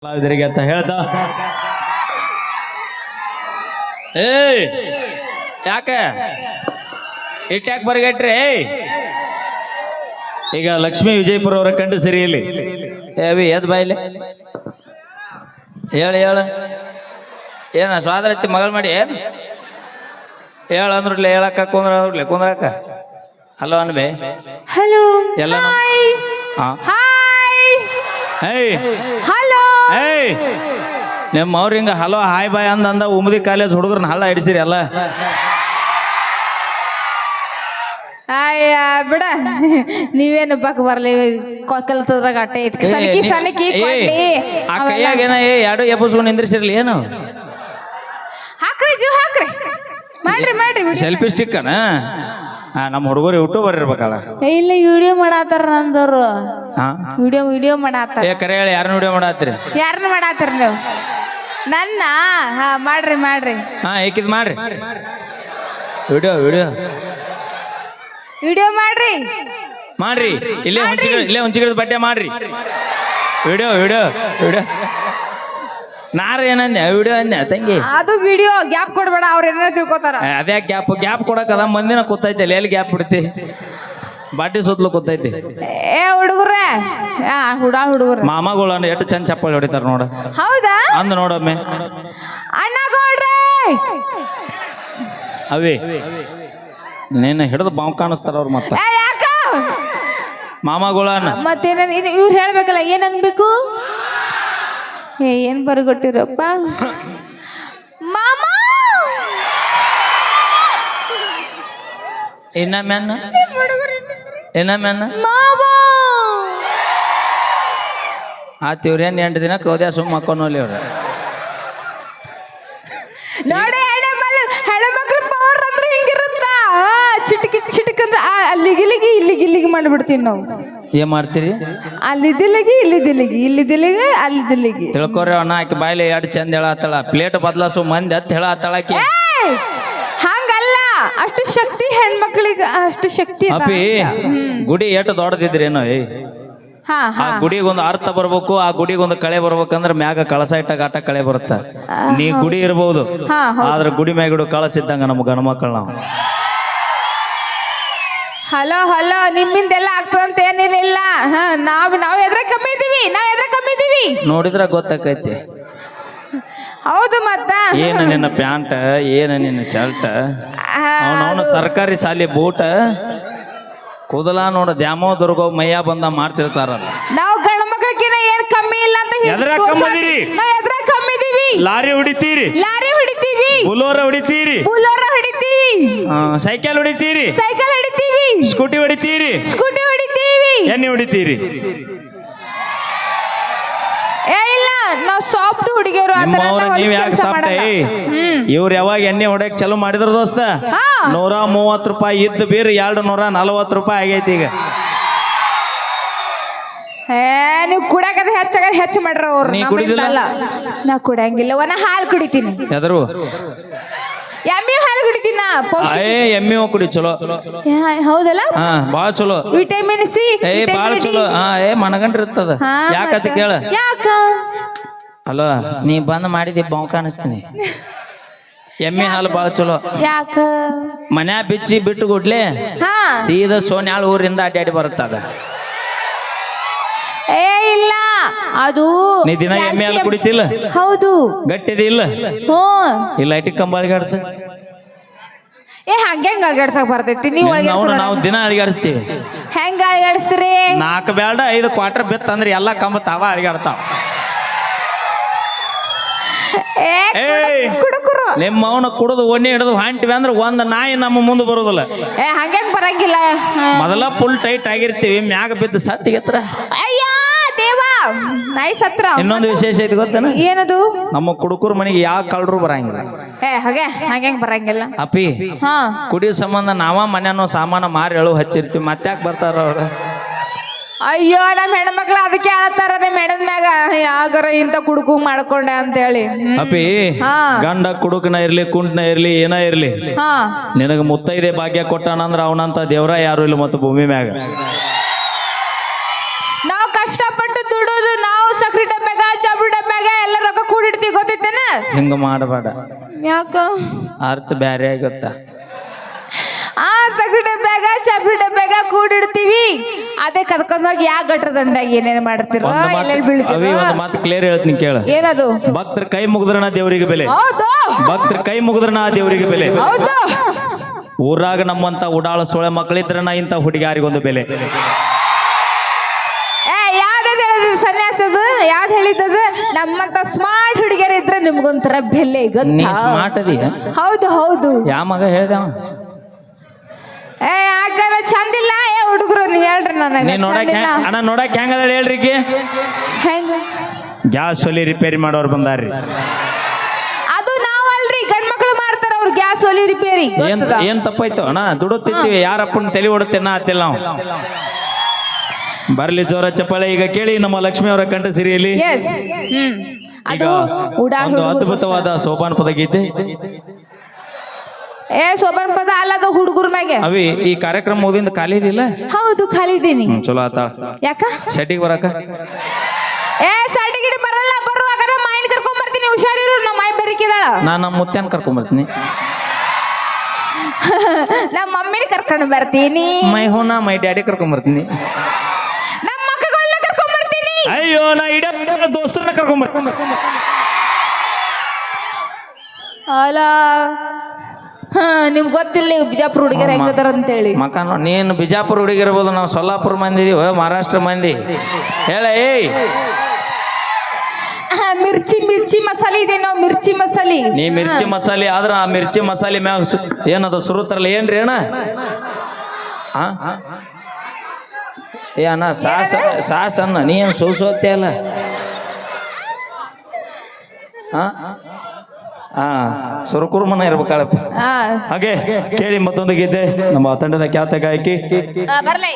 ಕಲಾವಿದರಿಗೆ ಅಂತ ಹೇಳ್ತಾ ಯಾಕೆ ಇಟ್ಯಾಕೆ ಬರಗಟ್ರಿ ಈಗ ಲಕ್ಷ್ಮೀ ವಿಜಯಪುರ ಅವರ ಕಂಡು ಸರಿಯಲ್ಲಿ ಎದ್ ಬಾಯಿಲೆ ಹೇಳು ಏನ ಸ್ವಾದರತ್ತಿ ಮಗಳು ಮಾಡಿ ಏನು ಅಂದ್ರಲ್ಲ ಹೇಳಕ್ಕ ಕುಂದ್ರಕ್ಕ ಹಲೋ ಅನ್ಬೆ ಹಲೋ ಎಲ್ಲ ಹಲೋ ನಿಮ್ಮ ಅವ್ರ ಹಿಂಗ ಹಲೋ ಹಾಯ್ ಬಾಯ್ ಅಂದ ಉಮದಿ ಕಾಲೇಜ್ ಹುಡುಗರನ್ನ ಹಳ್ಳ ಹಿಡಿಸಿರಿ ಅಲ್ಲ ಅಯ್ಯ ಬಿಡ ನೀವೇನು ಬಕ್ ಬರ್ಲಿ ಕಲ್ತದ್ರಾಗ ಅಟ್ಟೆ ಇಟ್ಕ ಸನಕಿ ಆ ಕೈಯಾಗ ಏನ ಎರಡು ಎಬ್ಬಸ್ಕೊಂಡು ನಿಂದ್ರಿಸಿರ್ಲಿ ಏನು ಹಾಕ್ರಿ ಜೀವ ಹಾಕ್ರಿ ಮಾಡ್ರಿ ಸೆಲ್ಫಿ ಸ್ಟಿಕ್ ಅಣ್ಣ ನಮ್ಮ ಹುಡುಗರು ಯೂಟ್ಯೂಬರ್ ಇರ್ಬೇಕಲ್ಲ ಇಲ್ಲ ವಿಡಿಯೋ ಮಾಡಾತಾರ ನಂದವ್ರು ವಿಡಿಯೋ ಮಾಡಾತಾರ ಕರೆ ಹೇಳಿ ಯಾರನ್ನ ವಿಡಿಯೋ ಮಾಡಾತ್ರಿ ಯಾರನ್ನ ಮಾಡಾತಾರ ನೀವು ನನ್ನ ಮಾಡ್ರಿ ಏಕಿದ್ ಮಾಡ್ರಿ ವಿಡಿಯೋ ಮಾಡ್ರಿ ಇಲ್ಲೇ ಹುಂಚಿಗಿಡದ ಬಟ್ಟೆ ಮಾಡ್ರಿ ವಿಡಿಯೋ ನಾರ ಏನಂದೆ ವಿಡಿಯೋ ಅಂದೆ ತಂಗಿ ಅದು ವಿಡಿಯೋ ಗ್ಯಾಪ್ ಕೊಡ್ಬೇಡ ಅವ್ರ ಏನಾರ ತಿಳ್ಕೊತಾರ ಅದೇ ಗ್ಯಾಪ್ ಕೊಡಕಲ್ಲ ಮಂದಿನ ಕೂತೈತೆ ಎಲ್ಲಿ ಗ್ಯಾಪ್ ಬಿಡ್ತಿ ಬಾಟಿ ಸುತ್ತಲೂ ಕೂತೈತಿ ಹುಡುಗ್ರೆ ಹುಡುಗರು ಮಾಮಗಳು ಎಷ್ಟು ಚಂದ ಚಪ್ಪಳಿ ಹೊಡಿತಾರ ನೋಡ ಹೌದಾ ಅಂದ ನೋಡೊಮ್ಮೆ ಅಣ್ಣ ಕೊಡ್ರಿ ಅವೇ ನೀನು ಹಿಡಿದು ಬಾವು ಕಾಣಿಸ್ತಾರ ಅವ್ರು ಮತ್ತ ಮಾಮಗಳನ್ನ ಮತ್ತೇನ ಇವ್ರು ಹೇಳ್ಬೇಕಲ್ಲ ಏನ್ ಅನ್ಬೇಕು ಏನ್ ಬರ್ಗೊಟ್ಟಿರಪ್ಪ ಮಾಮ ಇನ್ನೊಮ್ಮೆನ್ನ ಆತಿವ್ರೇನ್ 8 ದಿನ ಕೌದ್ಯಾ ಸುಮ್ಮ ಹಾಕೋನಲ್ಲಿ ಅವ್ರ ನೋಡಿ ಹೆಣ್ಮಕ್ಳು ಪವರ್ ಅಂದ್ರೆ ಹಿಂಗಿರುತ್ತ ಚಿಟಕ್ ಅಂದ್ರೆ ಇಲ್ಲಿಗೆ ಮಾಡ್ಬಿಡ್ತೀವಿ ನಾವು ಏನ್ ಮಾಡ್ತೀರಿ ಅಲ್ಲಿದ್ದಿಲ್ಲಿಗೆ ಅಲ್ಲಿದ್ದಿಲ್ಲಿಗೆ ತಿಳ್ಕೊರಿ ಅಣ್ಣ ಆಕಿ ಬಾಯ್ಲಿ ಎರಡು ಚಂದ ಹೇಳತ್ತಾಳ ಪ್ಲೇಟ್ ಬದಲಾಸು ಮಂದಿ ಹತ್ತು ಹೇಳತ್ತಾಳಕಿ ಹಂಗಲ್ಲ ಅಷ್ಟು ಶಕ್ತಿ ಹೆಣ್ಮಕ್ಳಿಗೆ ಅಷ್ಟು ಶಕ್ತಿ ಅಪ್ಪಿ ಗುಡಿ ಎಷ್ಟು ದೊಡ್ಡದಿದ್ರೇನೋ ಆ ಗುಡಿಗೊಂದು ಅರ್ಥ ಬರ್ಬೇಕು ಆ ಗುಡಿಗೊಂದು ಕಳೆ ಬರ್ಬೇಕಂದ್ರ ಮ್ಯಾಗ ಕಳಸ ಇಟ್ಟಾಗ ಆಟ ಕಳೆ ಬರುತ್ತ ನೀ ಗುಡಿ ಇರ್ಬಹುದು ಆದ್ರ ಗುಡಿ ಮ್ಯಾಗಿಡು ಕಳಸಿದ್ದಂಗ ನಮ್ಮ ಗಣ ಮಕ್ಕಳು ನಾವು ಹಲೋ ನಿಮ್ಮಿಂದೆಲ್ಲ ಆಗ್ತದಂತ ಏನಿಲ್ಲ ನಾವ್ ಎದ್ರ ಕಮ್ಮಿ ಇದೀವಿ ನೋಡಿದ್ರ ಗೊತ್ತಾಕೈತಿ ಹೌದು ಮತ್ತ ಏನ ನಿನ್ನ ಪ್ಯಾಂಟ್ ಏನ ನಿನ್ನ ಶರ್ಟ್ ಅವನವನು ಸರ್ಕಾರಿ ಶಾಲೆ ಬೂಟ ಕೂದಲ ನೋಡ ದ್ಯಾಮೋ ದುರ್ಗೋ ಮಯ್ಯ ಬಂದ ಮಾಡ್ತಿರ್ತಾರಲ್ಲ ನಾವು ಗಂಡ ಮಕ್ಕಳಿಗಿನ ಏನ್ ಕಮ್ಮಿ ಇಲ್ಲ ಅಂತ ಎದ್ರ ಕಮ್ಮಿ ಇದೀವಿ ಲಾರಿ ಹೊಡಿತೀರಿ ಬುಲೋರ ಹೊಡಿತೀರಿ ಸೈಕಲ್ ಹೊಡಿತೀರಿ ಸ್ಕೂಟಿ ಹೊಡಿತೀರಿ ಎಣ್ಣೆ ಹೊಡಿತೀರಿ ನಾವು ಸಾಫ್ಟ್ ಹುಡುಗಿಯರು ನೀವ್ ಯಾಕೆ ಸಾಫ್ಟ್ ಇವ್ರು ಯಾವಾಗ ಎಣ್ಣೆ ಹೊಡ್ಯಕ್ ಚಲೋ ಮಾಡಿದ್ರು ದೋಸ್ತ 130 ರೂಪಾಯಿ ಇದ್ದ ಬೀರ್ 240 ರೂಪಾಯಿ ಆಗೈತಿ ಈಗ ನೀವು ಕುಡಕದ ಹೆಚ್ಚು ಮಾಡ್ರ ಅವ್ರು ನೀ ಕುಡಿದಿಲ್ಲ ನಾ ಕುಡಂಗಿಲ್ಲ ನಾ ಹಾಲು ಕುಡಿತೀನಿ ಎದರು ಎಮ್ಮಿ ಹಾಲು ಕುಡಿತೀನ ಎಮ್ಮಿ ಕುಡಿ ಚಲೋ ಹೌದಲ್ಲ ಬಾಳ ಚಲೋ ವಿಟಮಿನ್ ಸಿ ಬಾಳ ಚಲೋ ಮನಗಂಡ್ರ ಇರ್ತದ ಯಾಕಂತ ಕೇಳ ಅಲೋ ನೀ ಬಂದ್ ಮಾಡಿದಿ ಬಾವು ಕಾಣಿಸ್ತೀನಿ ಎಮ್ಮಿ ಹಾಲು ಬಾಳ ಚಲೋ ಯಾಕ ಮನ್ಯಾ ಬಿಟ್ಟು ಗುಡ್ಲೆ ಸೀದಾ ಸೋನ್ಯಾಳ ಊರಿಂದ ಅಡ್ಡಾಡಿ ಬರುತ್ತದ ಇಲ್ಲ ಅದು ನೀ ದಿನ ಎಮ್ಮೆ ಹಾಲು ಕುಡಿತಿಲ್ಲ ಹೌದು ಗಟ್ಟಿದಿ ಇಲ್ಲ ಇಲ್ಲ ಐಟಿ ಕಂಬ ಅಳಿಗಾಡ್ಸ ಹಂಗ ಅಳಿಗಾಡ್ಸಕ್ ಬರ್ತೈತಿ ನಾವು ದಿನ ಅಳಿಗಾಡಿಸ್ತೀವಿ ಹೆಂಗ ಅಳಿಗಾಡಿಸ್ತೀರಿ 4 ಬೇಡ 5 ಕ್ವಾರ್ಟರ್ ಬಿತ್ತ ಅಂದ್ರೆ ಎಲ್ಲಾ ಕಂಬ ತಾವ ಅಳಿಗಾಡ್ತಾವ ನಿಮ್ಮ ಅವನ ಕುಡಿದು ಒಣ್ಣೆ ಹಿಡಿದು ಹಾಂಟಿವಿ ಅಂದ್ರೆ ಒಂದ್ ನಾಯಿ ನಮ್ಮ ಮುಂದೆ ಬರುದಿಲ್ಲ ಹಂಗ ಬರಂಗಿಲ್ಲ ಮೊದಲ ಫುಲ್ ಟೈಟ್ ಆಗಿರ್ತೀವಿ ಮ್ಯಾಗ ಬಿದ್ದು ಸತ್ತಿಗೆತ್ರ ನಾಯಿ ಸತ್ರ ಇನ್ನೊಂದು ವಿಶೇಷ ಐತಿ ಗೊತ್ತೇನ ಏನದು ನಮ್ಮ ಕುಡುಕರ ಮನೆಗೆ ಯಾವ ಕಳ್ರು ಬರಂಗಿಲ್ಲ ಹಂಗೆ ಬರಂಗಿಲ್ಲ ಅಪ್ಪಿ ಕುಡಿಯೋ ಸಂಬಂಧ ನಾವ ಮನೆಯನ್ನೋ ಸಾಮಾನ ಮಾರಿ ಎಳು ಹಚ್ಚಿರ್ತೀವಿ ಮತ್ತ್ಯಾಕ್ ಬರ್ತಾರ ಅವ್ರ ಅಯ್ಯೋ ನಮ್ಮ ಹೆಣ್ಮಕ್ಳು ಅದಕ್ಕೆ ಆಳ್ತಾರ ನಿಮ್ಮ ಹೆಣದ ಮ್ಯಾಗ ಯಾಗಾರ ಇಂತ ಕುಡುಕು ಮಾಡ್ಕೊಂಡೆ ಅಂತ ಹೇಳಿ ಅಪ್ಪಿ ಗಂಡ ಕುಡುಕನ ಇರ್ಲಿ ಕುಂಟ್ನ ಇರ್ಲಿ ಏನ ಇರ್ಲಿ ನಿನಗ ಮುತ್ತೈದೆ ಭಾಗ್ಯ ಕೊಟ್ಟಾನಂದ್ರ ಅವನಂತ ದೇವ್ರ ಯಾರು ಇಲ್ಲ ಮತ್ತು ಭೂಮಿ ಮ್ಯಾಗ ನಾವು ಕಷ್ಟಪಟ್ಟು ದುಡೋದು ನಾವು ಸಕ್ರಿ ಡಬ್ಬ್ಯಾಗ ಚಬ್ರಿ ಡಬ್ಬ್ಯಾಗ ಹಿಂಗ ಮಾಡಬೇಡ, ಯಾಕ ಅರ್ಥ ಬ್ಯಾರೆ ಆಗತ್ತ. ಆ ಸಗಡಿ ಡಬ್ಬ್ಯಾಗ ಚಾಪಿ ಡಬ್ಬ್ಯಾಗ ಕೂಡಿಡ್ತೀವಿ, ಅದೇ ಕದ್ಕೊಂಡೋಗಿ ಯಾವ ಗಟ್ರ ದಂಡಾಗಿ ಏನೇನ್ ಮಾಡ್ತಿರೋ ಎಲ್ಲೆಲ್ಲಿ ಬೀಳ್ತೀರೋ. ಒಂದು ಮಾತು ಕ್ಲಿಯರ್ ಹೇಳ್ತೀನಿ ಕೇಳ. ಏನದು? ಭಕ್ತರ ಕೈ ಮುಗಿದ್ರನ ದೇವರಿಗೆ ಬೆಲೆ. ಹೌದು, ಭಕ್ತರ ಕೈ ಮುಗಿದ್ರನ ದೇವರಿಗೆ ಬೆಲೆ. ಹೌದು. ಊರಾಗ ನಮ್ಮಂತ ಉಡಾಳ ಸೊಳೆ ಮಕ್ಕಳಿದ್ರನ ಇಂತ ಹುಡುಗಿಯಾರಿಗೊಂದು ಬೆಲೆ. ಯಾವ್ದು ಹೇಳಿದ್ ಸನ್ಯಾಸದು? ಯಾವ್ದು ಹೇಳಿದ್ದದು? ನಮ್ಮಂತ ಸ್ಮಾರ್ಟ್ ಹುಡುಗಿಯರ ಇದ್ರೆ ನಿಮ್ಗೊಂಥರ ಬೆಲೆ ನೀ ಗೊತ್ತಾ? ಸ್ಮಾರ್ಟ್ ಅದೀಯ? ಹೌದು ಹೌದು. ಯಾವ ಮಗ ಹೇಳ್ದವ? ಯಾಕಂದ್ರೆ ಚಂದಿಲ್ಲ ಹುಡುಗರು ಹೇಳ್ರಿ ನನಗೆ. ನೀ ನೋಡಕ್ ಅಣ್ಣ ನೋಡಕ್ ಹೆಂಗದ ಹೇಳ್ರಿ. ಹೆಂಗ? ಗ್ಯಾಸ್ ಒಲಿ ರಿಪೇರಿ ಮಾಡೋರು ಬಂದಾರ್ರಿ. ಅದು ನಾವಲ್ರಿ, ಗಂಡ್ಮಕ್ಳು ಮಾಡ್ತಾರ ಅವ್ರು ಗ್ಯಾಸ್ ಒಲಿ ರಿಪೇರಿ. ಏನ್ ತಪ್ಪಾಯ್ತು ಅಣ್ಣ? ದುಡುತ್ತಿರ್ತೀವಿ, ಯಾರಪ್ಪನ ತಲೆ ಹೊಡುತ್ತೇನ ಆತಿಲ್ಲ ನಾವು. ಬರ್ಲಿ ಜೋರ ಚಪ್ಪಾಳೆ. ಈಗ ಕೇಳಿ ನಮ್ಮ ಲಕ್ಷ್ಮಿ ಅವರ ಕಂಠ ಸಿರಿಯಲ್ಲಿ ಅದು ಒಂದು ಅದ್ಭುತವಾದ ಸೋಪಾನ ಪದ ಗೀತೆ. ಸೋಬನ್ ಪದ ಅಲ್ಲದ ಹುಡುಗರ ಮ್ಯಾಗೆ. ಅವಿ ಈ ಕಾರ್ಯಕ್ರಮ ಮುಗಿದಿಂದ ಖಾಲಿ ಇದಿಲ್ಲ? ಹೌದು ಖಾಲಿದ್ದೀನಿ. ಚಲೋ ಆತ. ಯಾಕ? ಶೆಟ್ಟಿಗೆ ಬರಾಕ? ಸರ್ಟಿಫಿಕೇಟ್ ಬರಲ್ಲ. ಬರುವಾಗ ಮಾಯಿನ ಕರ್ಕೊಂಡ್ ಬರ್ತೀನಿ, ಹುಷಾರಿರು. ನಮ್ಮ ಮಾಯಿ ಬೆರಿಕಿದಾಳ. ನಾನು ನಮ್ಮ ಮುತ್ಯಾನ ಕರ್ಕೊಂಡ್ ಬರ್ತೀನಿ. ನಮ್ಮ ಮಮ್ಮಿನ ಕರ್ಕೊಂಡು ಬರ್ತೀನಿ. ಮೈ ಹೋನಾ ಮೈ ಡ್ಯಾಡಿ ಕರ್ಕೊಂಡ್ ಬರ್ತೀನಿ. ನಮ್ಮ ಮಕ್ಕಳನ್ನ ಕರ್ಕೊಂಡ್ ಬರ್ತೀನಿ. ಅಯ್ಯೋ ನಾ ಇಡ ದೋಸ್ತರನ್ನ ಕರ್ಕೊಂಡ್ ಬರ್ತೀನಿ. ಅಲ್ಲ ನಿಮ್ಗೆ ಗೊತ್ತಿಲ್ಲ ಬಿಜಾಪುರ ಹುಡುಗಿಯರು ಹೆಂಗದಾರ ಅಂತೇಳಿ. ಮಕ ನೀನು ಬಿಜಾಪುರ ಹುಡುಗಿರ್ಬೋದು, ನಾವು ಸೊಲ್ಲಾಪುರ ಮಂದಿ ಇದೀವ, ಮಹಾರಾಷ್ಟ್ರ ಮಂದಿ. ಹೇಳ ಏಯ್, ಮಿರ್ಚಿ ಮಸಾಲೆ ಇದೆ. ನಾವು ಮಿರ್ಚಿ ಮಸಾಲೆ. ನೀ ಮಿರ್ಚಿ ಮಸಾಲೆ ಆದ್ರ ಆ ಮಿರ್ಚಿ ಮಸಾಲೆ ಮ್ಯಾಗ ಏನದ ಸುರುತ್ತರಲ್ಲ ಏನ್ರಿ ಅಣ್ಣ? ಏ ಅಣ್ಣ ಸಾಸ್ ಅನ್ನ ನೀ ಏನು ಸೋಸೋತ್ತೆ ಅಲ್ಲ. ಸುರಕುರ್ಮನ ಇರ್ಬೇಕಾಳಪ್ಪ. ಹಾಗೆ ಕೇಳಿ ಮತ್ತೊಂದು ಗೀತೆ ನಮ್ಮ ತಂಡದ ಖ್ಯಾತ ಗಾಯಕಿ ಬರ್ಲೇ